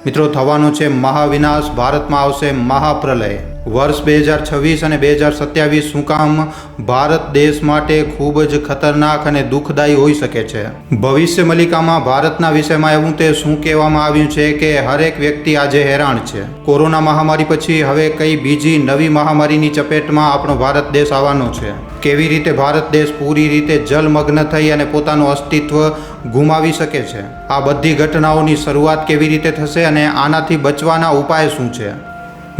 મિત્રો થવાનો છે મહાવિનાશ, ભારતમાં આવશે મહાપ્રલય। વર્ષ 2026 અને 2027 શું કામ ભારત દેશ માટે ખૂબ જ ખતરનાક અને દુઃખદાયી હોઈ શકે છે। ભવિષ્ય મલિકામાં ભારતના વિષયમાં એવું તે શું કહેવામાં આવ્યું છે કે હરેક વ્યક્તિ આજે હેરાન છે। કોરોના મહામારી પછી હવે કઈ બીજી નવી મહામારીની ચપેટમાં આપણો ભારત દેશ આવવાનો છે। કેવી રીતે ભારત દેશ પૂરી રીતે જલમગ્ન થઈ અને પોતાનું અસ્તિત્વ ગુમાવી શકે છે। આ બધી ઘટનાઓની શરૂઆત કેવી રીતે થશે અને આનાથી બચવાના ઉપાય શું છે।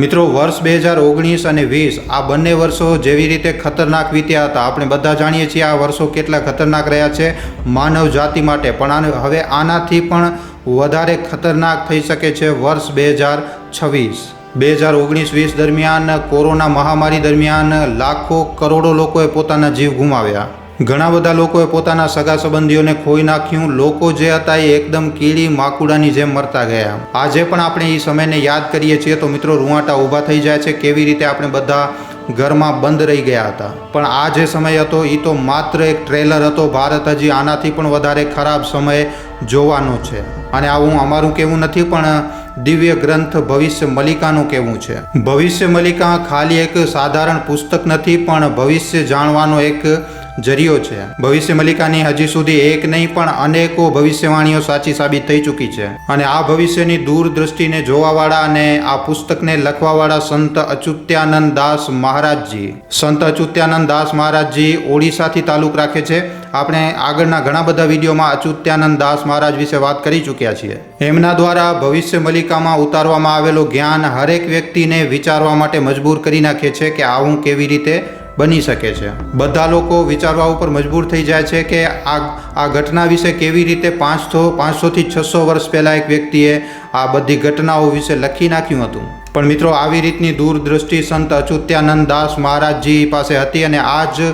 મિત્રો, વર્ષ 2019 અને 20 આ બંને વર્ષો જેવી રીતે ખતરનાક વીત્યા હતા, આપણે બધા જાણીએ છીએ આ વર્ષો કેટલા ખતરનાક રહ્યા છે માનવ જાતિ માટે, પણ હવે આનાથી પણ વધારે ખતરનાક થઈ શકે છે વર્ષ 2026। 2019-20 દરમિયાન કોરોના મહામારી દરમિયાન લાખો કરોડો લોકોએ પોતાના જીવ ગુમાવ્યા। ઘણા બધા લોકોએ પોતાના સગા સંબંધીઓને ખોઈ નાખ્યું। લોકો જે હતા એ એકદમ કીડી માકુડાની જેમ મરતા ગયા। આજે પણ આપણે એ સમયને યાદ કરીએ છીએ તો મિત્રો રૂવાટા ઊભા થઈ જાય છે, કેવી રીતે આપણે બધા ઘરમાં બંધ રહી ગયા હતા। પણ આ જે સમય હતો એ તો માત્ર એક ટ્રેલર હતો। ભારત હજી આનાથી પણ વધારે ખરાબ સમય જોવાનો છે, અને આવું અમારું કહેવું નથી, પણ દિવ્ય ગ્રંથ ભવિષ્ય મલિકાનું કહેવું છે। ભવિષ્ય મલિકા ખાલી એક સાધારણ પુસ્તક નથી, પણ ભવિષ્ય જાણવાનો એક જરિયો છે। ભવિષ્ય મલિકાની હજી સુધી એક નહીં પણ અનેકો ભવિષ્યવાણીઓ સાચી સાબિત થઈ ચૂકી છે, અને આ ભવિષ્યની દૂરદ્રષ્ટિને જોવાવાળા અને આ પુસ્તકને લખવાવાળા સંત અચ્યુતાનંદ દાસ મહારાજજી, સંત અચ્યુતાનંદ દાસ મહારાજજી ઓડિશાથી તાલુક રાખે છે। આપણે આગળના ઘણા બધા વિડીયોમાં અચ્યુતાનંદ દાસ મહારાજ વિશે વાત કરી ચૂક્યા છીએ। એમના દ્વારા ભવિષ્ય મલિકામાં ઉતારવામાં આવેલું જ્ઞાન હરેક વ્યક્તિને વિચારવા માટે મજબૂર કરી નાખે છે કે આવું કેવી રીતે બની શકે છે। બધા લોકો વિચારવા ઉપર મજબૂર થઈ જાય છે કે આ ઘટના વિશે કેવી રીતે 500થી 600 વર્ષ પહેલાં એક વ્યક્તિએ આ બધી ઘટનાઓ વિશે લખી નાખ્યું હતું। પણ મિત્રો, આવી રીતની દૂરદ્રષ્ટિ સંત અચ્યુતાનંદ દાસ મહારાજજી પાસે હતી, અને આ જ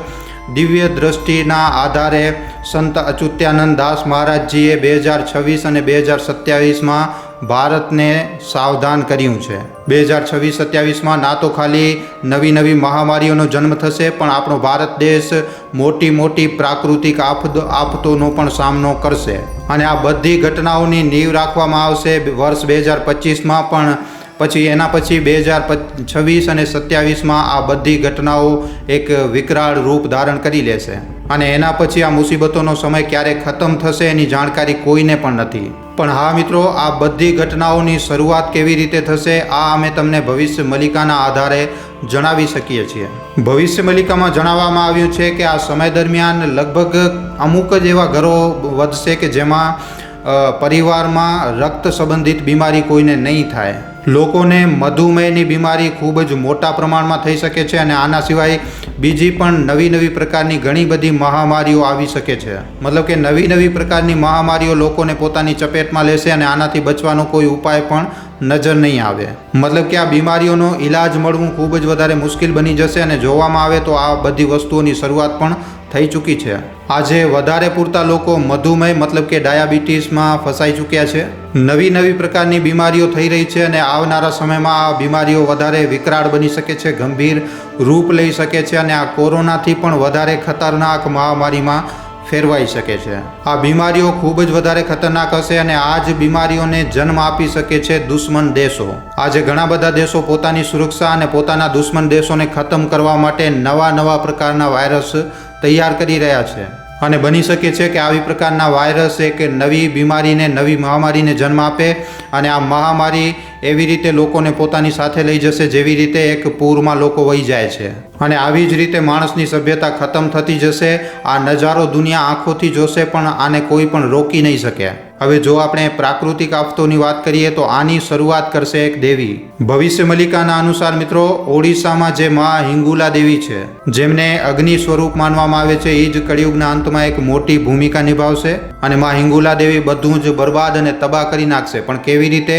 દિવ્ય દ્રષ્ટિના આધારે સંત અચ્યુતાનંદ દાસ મહારાજજીએ 2026 અને 2027માં ભારતને સાવધાન કર્યું છે। 2026-27માં ના તો ખાલી નવી મહામારીઓનો જન્મ થશે, પણ આપણો ભારત દેશ મોટી પ્રાકૃતિક આફતોનો પણ સામનો કરશે, અને આ બધી ઘટનાઓની નીવ રાખવામાં આવશે વર્ષ 2025માં, પણ એના પછી 2026 અને 27માં આ બધી ઘટનાઓ એક વિકરાળ રૂપ ધારણ કરી લેશે, અને એના પછી આ મુસીબતોનો સમય ક્યારે ખતમ થશે એની જાણકારી કોઈને પણ નથી। પણ હા મિત્રો, આ બધી ઘટનાઓની શરૂઆત કેવી રીતે થશે આ અમે તમને ભવિષ્ય મલિકાના આધારે જણાવી શકીએ છીએ। ભવિષ્ય મલિકામાં જણાવવામાં આવ્યું છે કે આ સમય દરમિયાન લગભગ અમુક જ એવા ઘરો વધશે કે જેમાં પરિવારમાં રક્ત સંબંધિત બીમારી કોઈને નહીં થાય। લોકોને મધુમેહની બીમારી ખૂબ જ મોટા પ્રમાણમાં થઈ શકે છે, અને આના સિવાય બીજી પણ નવી પ્રકારની ઘણી બધી મહામારીઓ આવી શકે છે। મતલબ કે નવી પ્રકારની મહામારીઓ લોકોને પોતાની ચપેટમાં લેશે, અને આનાથી બચવાનો કોઈ ઉપાય પણ નજર નહીં આવે। મતલબ કે આ બીમારીઓનો ઈલાજ મળવું ખૂબ જ વધારે મુશ્કેલ બની જશે, અને જોવામાં આવે તો આ બધી વસ્તુઓની શરૂઆત પણ થઈ ચૂકી છે। આજે વધારે પૂરતા લોકો મધુમેહ મતલબ કે ડાયાબિટીસમાં ફસાઈ ચૂક્યા છે। નવી પ્રકારની બીમારીઓ થઈ રહી છે, અને આવનારા સમયમાં આ બીમારીઓ વધારે વિકરાળ બની શકે છે, ગંભીર રૂપ લઈ શકે છે, અને આ કોરોનાથી પણ વધારે ખતરનાક મહામારીમાં ફેરવાઈ શકે છે। આ બીમારીઓ ખૂબ જ વધારે ખતરનાક હશે, અને આ જ બીમારીઓને જન્મ આપી શકે છે દુશ્મન દેશો। આજે ઘણા બધા દેશો પોતાની સુરક્ષા અને પોતાના દુશ્મન દેશોને ખતમ કરવા માટે નવા પ્રકારના વાયરસ તૈયાર કરી રહ્યા છે, અને બની શકે છે કે આવી પ્રકારના વાયરસ એક નવી બીમારીને, નવી મહામારીને જન્મ આપે, અને આ મહામારી એવી રીતે લોકોને પોતાની સાથે લઈ જશે જેવી રીતે એક પૂરમાં લોકો વહી જાય છે, અને આવી જ રીતે માણસની સભ્યતા ખતમ થતી જશે। આ નજારો દુનિયા આંખોથી જોશે, પણ આને કોઈ પણ રોકી નહીં શકે। હવે જો આપણે પ્રાકૃતિક આફતોની વાત કરીએ તો આની શરૂઆત કરશે એક દેવી। ભવિષ્ય મલિકાના અનુસાર મિત્રો, ઓડિશામાં જે માં હિંગુલા દેવી છે, જેમને અગ્નિ સ્વરૂપ માનવામાં આવે છે, એ જ કળિયુગના અંતમાં એક મોટી ભૂમિકા નિભાવશે, અને માં હિંગુલા દેવી બધું જ બરબાદ અને તબાહ કરી નાખશે। પણ કેવી રીતે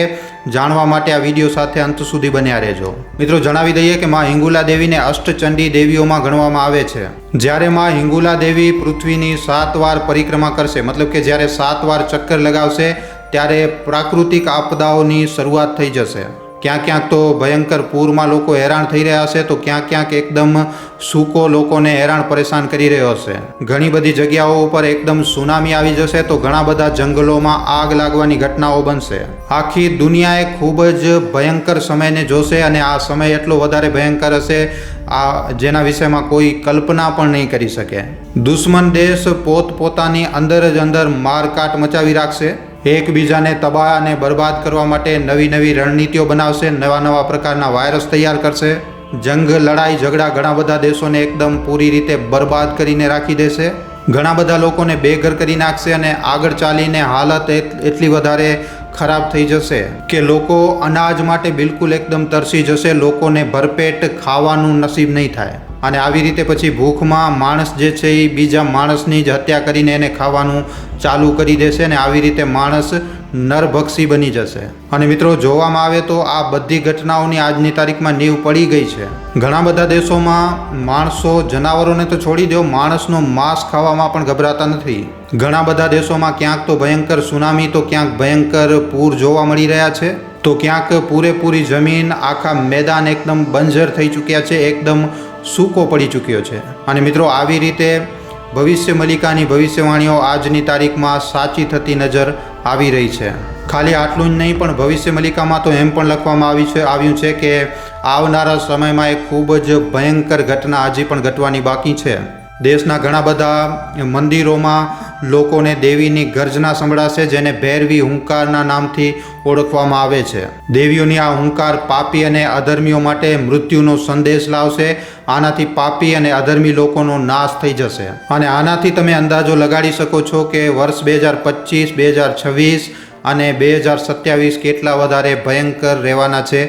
જાણવા માટે આ વિડીયો સાથે અંત સુધી બન્યા રહેજો। મિત્રો, જણાવી દઈએ કે માં હિંગુલા દેવીને અષ્ટચંડી દેવીઓમાં ગણવામાં આવે છે। જ્યારે માં હિંગુલા દેવી પૃથ્વીની 7 વાર પરિક્રમા કરશે, મતલબ કે જ્યારે 7 વાર ચક્કર લગાવશે, ત્યારે પ્રાકૃતિક આપદાઓની શરૂઆત થઈ જશે। ક્યાંક ક્યાંક તો ભયંકર પૂરમાં લોકો હેરાન થઈ રહ્યા હશે, તો ક્યાંક ક્યાંક એકદમ સૂકો લોકોને હેરાન પરેશાન કરી રહ્યો હશે. ઘણી બધી જગ્યાઓ ઉપર એકદમ સુનામી આવી જશે, તો ઘણા બધા જંગલોમાં આગ લાગવાની ઘટનાઓ બનશે. આખી દુનિયાએ ખૂબ જ ભયંકર સમયને જોશે અને આ સમય એટલો વધારે ભયંકર હશે જેના વિષયમાં કોઈ કલ્પના પણ નહીં કરી શકે. દુશ્મન દેશ પોતપોતાની અંદર જ અંદર મારકાટ મચાવી રાખશે. એકબીજાને તબાહ અને બરબાદ કરવા માટે નવી નવી રણનીતિઓ બનાવશે, નવા નવા પ્રકારના વાયરસ તૈયાર કરશે. જંગ, લડાઈ, ઝઘડા ઘણા બધા દેશોને એકદમ પૂરી રીતે બરબાદ કરીને રાખી દેશે. ઘણા બધા લોકોને બેઘર કરી નાખશે અને આગળ ચાલીને હાલત એટલી વધારે ખરાબ થઈ જશે કે લોકો અનાજ માટે બિલકુલ એકદમ તરસી જશે. લોકોને ભરપેટ ખાવાનું નસીબ નહીં થાય અને આવી રીતે પછી ભૂખમાં માણસ જે છે એ બીજા માણસની જ હત્યા કરીને એને ખાવાનું ચાલુ કરી દેશે અને આવી રીતે માણસ નરભક્ષી બની જશે. અને મિત્રો, જોવામાં આવે તો આ બધી ઘટનાઓની આજની તારીખમાં નીવ પડી ગઈ છે. ઘણા બધા દેશોમાં માણસો, જનાવરોને તો છોડી દો, માણસનો માંસ ખાવામાં પણ ગભરાતા નથી. ઘણા બધા દેશોમાં ક્યાંક તો ભયંકર સુનામી, તો ક્યાંક ભયંકર પૂર જોવા મળી રહ્યા છે, તો ક્યાંક પૂરેપૂરી જમીન, આખા મેદાન એકદમ બંજર થઈ ચૂક્યા છે, એકદમ સૂકો પડી ચૂક્યો છે. અને મિત્રો, આવી રીતે ભવિષ્ય મલિકાની ભવિષ્યવાણીઓ આજની તારીખમાં સાચી થતી નજર આવી રહી છે. ખાલી આટલું જ નહીં, પણ ભવિષ્ય મલિકામાં તો એમ પણ લખવામાં આવ્યું છે કે આવનારા સમયમાં એક ખૂબ જ ભયંકર ઘટના હજી પણ ઘટવાની બાકી છે. દેશના ઘણા બધા મંદિરોમાં લોકોને દેવીની ગર્જના સંભળાશે, જેને ભૈરવી હુંકારના નામથી ઓળખવામાં આવે છે. દેવીઓની આ હુંકાર પાપી અને અધર્મીઓ માટે મૃત્યુનો સંદેશ લાવશે. આનાથી પાપી અને અધર્મી લોકોનો નાશ થઈ જશે. અને આનાથી તમે અંદાજો લગાડી શકો છો કે વર્ષ 2025, 2026 અને 2027 કેટલા વધારે ભયંકર રહેવાના છે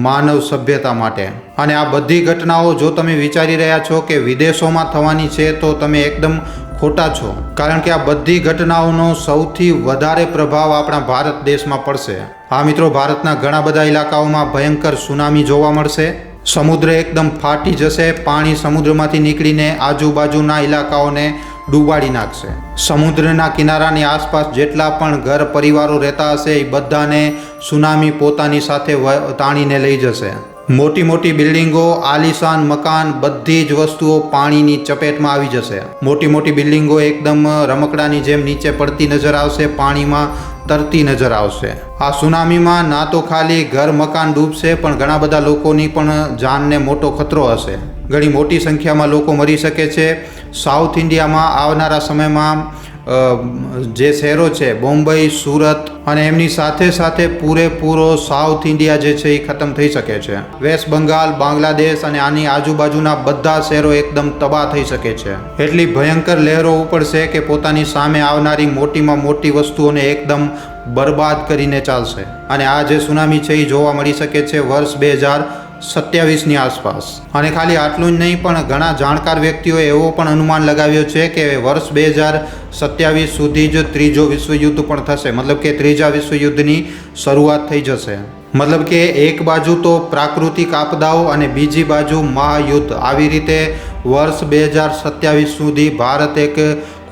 માનવ સભ્યતા માટે. અને આ બધી ઘટનાઓ જો તમે વિચારી રહ્યા છો કે વિદેશોમાં થવાની છે, તો તમે એકદમ ખોટા છો. કારણ કે આ બધી ઘટનાઓનો સૌથી વધારે પ્રભાવ આપણા ભારત દેશમાં પડશે. હા મિત્રો, ભારતના ઘણા બધા ઇલાકાઓમાં ભયંકર સુનામી જોવા મળશે. સમુદ્ર એકદમ ફાટી જશે. પાણી સમુદ્રમાંથી નીકળીને આજુબાજુના ઇલાકાઓને ડૂબાડી નાખશે. સમુદ્રના કિનારાની આસપાસ જેટલા પણ ઘર પરિવારો રહેતા હશે એ બધાને સુનામી પોતાની સાથે તાણીને લઈ જશે. મોટી મોટી બિલ્ડિંગો, આલીશાન મકાન, બધી જ વસ્તુઓ પાણીની ચપેટમાં આવી જશે. મોટી મોટી બિલ્ડિંગો એકદમ રમકડાની જેમ નીચે પડતી નજર આવશે, પાણીમાં તરતી નજર આવશે. આ સુનામીમાં ના તો ખાલી ઘર મકાન ડૂબશે, પણ ઘણા બધા લોકોની પણ જાનને મોટો ખતરો હશે. ઘણી મોટી સંખ્યામાં લોકો મરી શકે છે. સાઉથ ઇન્ડિયામાં આવનારા સમયમાં જે શહેરો છે, બોમ્બઈ, સુરત અને એમની સાથે સાથે પૂરેપૂરો સાઉથ ઇન્ડિયા જે છે એ ખતમ થઈ શકે છે. વેસ્ટ બંગાળ, બાંગ્લાદેશ અને આની આજુબાજુના બધા શહેરો એકદમ તબાહ થઈ શકે છે. એટલી ભયંકર લહેરો ઉપડશે કે પોતાની સામે આવનારી મોટીમાં મોટી વસ્તુઓને એકદમ બરબાદ કરીને ચાલશે. અને આ જે સુનામી છે એ જોવા મળી શકે છે વર્ષ 2027ની આસપાસ. અને ખાલી આટલું જ નહીં, પણ ઘણા જાણકાર વ્યક્તિઓએ એવો પણ અનુમાન લગાવ્યો છે કે વર્ષ 2027 સુધી જ ત્રીજો વિશ્વયુદ્ધ પણ થશે. મતલબ કે ત્રીજા વિશ્વયુદ્ધની શરૂઆત થઈ જશે. મતલબ કે એક બાજુ તો પ્રાકૃતિક આપદાઓ અને બીજી બાજુ મહાયુદ્ધ. આવી રીતે વર્ષ 2027 સુધી ભારત એક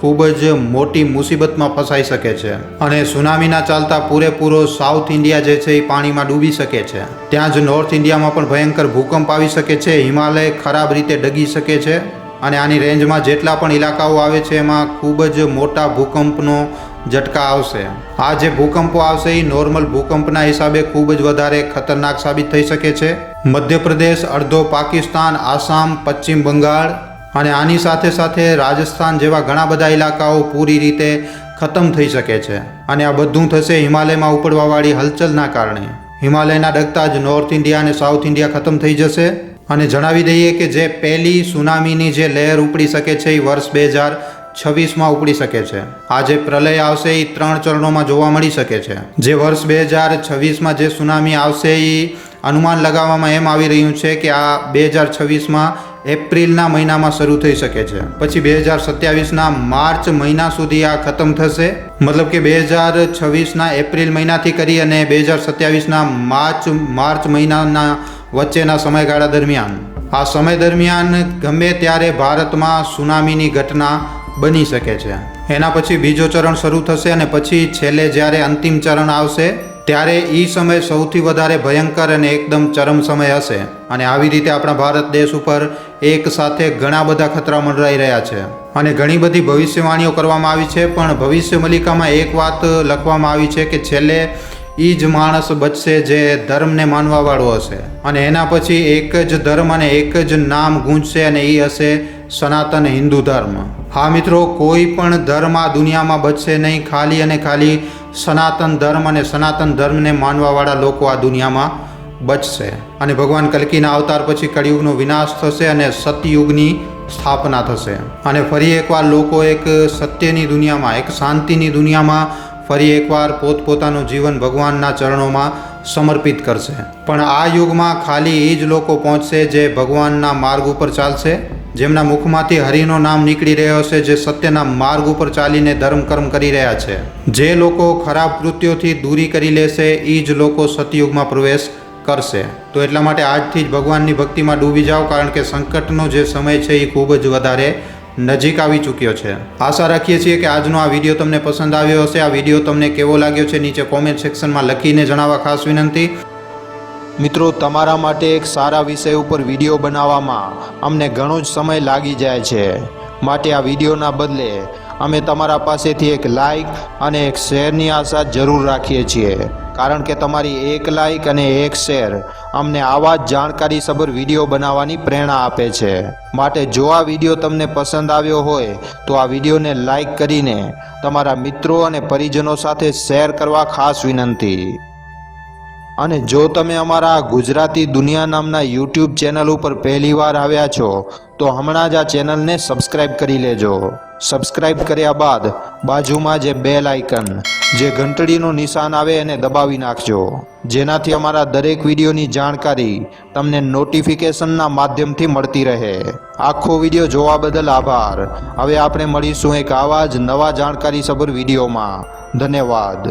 ખૂબ જ મોટી મુસીબતમાં ફસાઈ શકે છે. અને સુનામીના ચાલતા પૂરેપૂરો સાઉથ ઇન્ડિયા જે છે એ પાણીમાં ડૂબી શકે છે. ત્યાં જ નોર્થ ઇન્ડિયામાં પણ ભયંકર ભૂકંપ આવી શકે છે. હિમાલય ખરાબ રીતે ડગી શકે છે. અને આની રેન્જમાં જેટલા પણ ઇલાકાઓ આવે છે એમાં ખૂબ જ મોટા ભૂકંપનો ઝટકા આવશે. આ જે ભૂકંપો આવશે એ નોર્મલ ભૂકંપના હિસાબે ખૂબ જ વધારે ખતરનાક સાબિત થઈ શકે છે. મધ્યપ્રદેશ, અડધો પાકિસ્તાન, આસામ, પશ્ચિમ બંગાળ અને આની સાથે સાથે રાજસ્થાન જેવા ઘણા બધા ઇલાકાઓ પૂરી રીતે ખતમ થઈ શકે છે. અને આ બધું થશે હિમાલયમાં ઉપડવાવાળી હલચલના કારણે. હિમાલયના ડગતા જ નોર્થ ઇન્ડિયા અને સાઉથ ઇન્ડિયા ખતમ થઈ જશે. અને જણાવી દઈએ કે જે પહેલી સુનામીની જે લહેર ઉપડી શકે છે એ વર્ષ 2026માં ઉપડી શકે છે. આ જે પ્રલય આવશે એ 3 ચરણોમાં જોવા મળી શકે છે. જે વર્ષ 2026માં જે સુનામી આવશે એ અનુમાન લગાવવામાં એમ આવી રહ્યું છે કે આ 2026માં એપ્રિલના મહિનામાં શરૂ થઈ શકે છે. પછી 2027ના માર્ચ મહિના સુધી આ ખતમ થશે. મતલબ કે 2026ના એપ્રિલ મહિનાથી કરી અને 2027ના માર્ચ મહિનાના વચ્ચેના સમયગાળા દરમિયાન, આ સમય દરમિયાન ગમે ત્યારે ભારતમાં સુનામીની ઘટના બની શકે છે. એના પછી બીજો ચરણ શરૂ થશે અને પછી છેલ્લે જ્યારે અંતિમ ચરણ આવશે ત્યારે એ સમય સૌથી વધારે ભયંકર અને એકદમ ચરમ સમય હશે. અને આવી રીતે આપણા ભારત દેશ ઉપર એક સાથે ઘણા બધા ખતરા મંડરાઈ રહ્યા છે અને ઘણી બધી ભવિષ્યવાણીઓ કરવામાં આવી છે. પણ ભવિષ્ય મલિકામાં એક વાત લખવામાં આવી છે કે છેલ્લે એ જ માણસ બચશે જે ધર્મને માનવાવાળો હશે અને એના પછી એક જ ધર્મ અને એક જ નામ ગૂંજશે અને એ હશે સનાતન હિન્દુ ધર્મ. હા મિત્રો, કોઈ પણ ધર્મ આ દુનિયામાં બચશે નહીં. ખાલી અને ખાલી સનાતન ધર્મ અને સનાતન ધર્મને માનવાવાળા લોકો આ દુનિયામાં બચશે અને ભગવાન કલ્કીના અવતાર પછી કળિયુગનો વિનાશ થશે અને સતયુગની સ્થાપના થશે અને ફરી એકવાર લોકો એક સત્યની દુનિયામાં, એક શાંતિની દુનિયામાં ફરી એકવાર પોતપોતાનું જીવન ભગવાનના ચરણોમાં સમર્પિત કરશે. પણ આ યુગમાં ખાલી એ જ લોકો પહોંચશે જે ભગવાનના માર્ગ ઉપર ચાલશે, જેમના મુખમાંથી હરિનો નામ નીકળી રહ્યો હશે, જે સત્યના માર્ગ ઉપર ચાલીને ધર્મ કર્મ કરી રહ્યા છે. જે લોકો ખરાબ કૃત્યોથી દૂરી કરી લેશે એ જ લોકો સતયુગમાં પ્રવેશ કરશે. તો એટલા માટે આજથી જ ભગવાનની ભક્તિમાં ડૂબી જાઓ, કારણ કે સંકટનો જે સમય છે એ ખૂબ જ વધારે નજીક આવી ચૂક્યો છે. આશા રાખીએ છીએ કે આજનો આ વિડીયો તમને પસંદ આવ્યો હશે. આ વિડીયો તમને કેવો લાગ્યો છે નીચે કોમેન્ટ સેક્શનમાં લખીને જણાવવા ખાસ વિનંતી. મિત્રો, તમારા માટે એક સારા વિષય ઉપર વિડીયો બનાવવામાં અમને ઘણો જ સમય લાગી જાય છે. માટે આ વિડીયોના બદલે અમે તમારા પાસેથી એક લાઇક અને એક શેરની આશા જરૂર રાખીએ છીએ, કારણ કે તમારી એક લાઇક અને એક શેર અમને આવા જ જાણકારીસભર વિડીયો બનાવવાની પ્રેરણા આપે છે. માટે જો આ વિડીયો તમને પસંદ આવ્યો હોય તો આ વિડીયોને લાઇક કરીને તમારા મિત્રો અને પરિજનો સાથે શેર કરવા ખાસ વિનંતી. અને જો તમે અમારા ગુજરાતી દુનિયા નામના યુટ્યુબ ચેનલ ઉપર પહેલીવાર આવ્યા છો તો હમણાં જ આ ચેનલને સબસ્ક્રાઈબ કરી લેજો. સબસ્ક્રાઈબ કર્યા બાદ બાજુમાં જે બેલ આઇકન, જે ઘંટડીનું નિશાન આવે એને દબાવી નાખજો, જેનાથી અમારા દરેક વિડીયોની જાણકારી તમને નોટિફિકેશનના માધ્યમથી મળતી રહે. આખો વિડીયો જોવા બદલ આભાર. હવે આપણે મળીશું એક આવા જ નવા જાણકારીસભર વિડીયોમાં. ધન્યવાદ.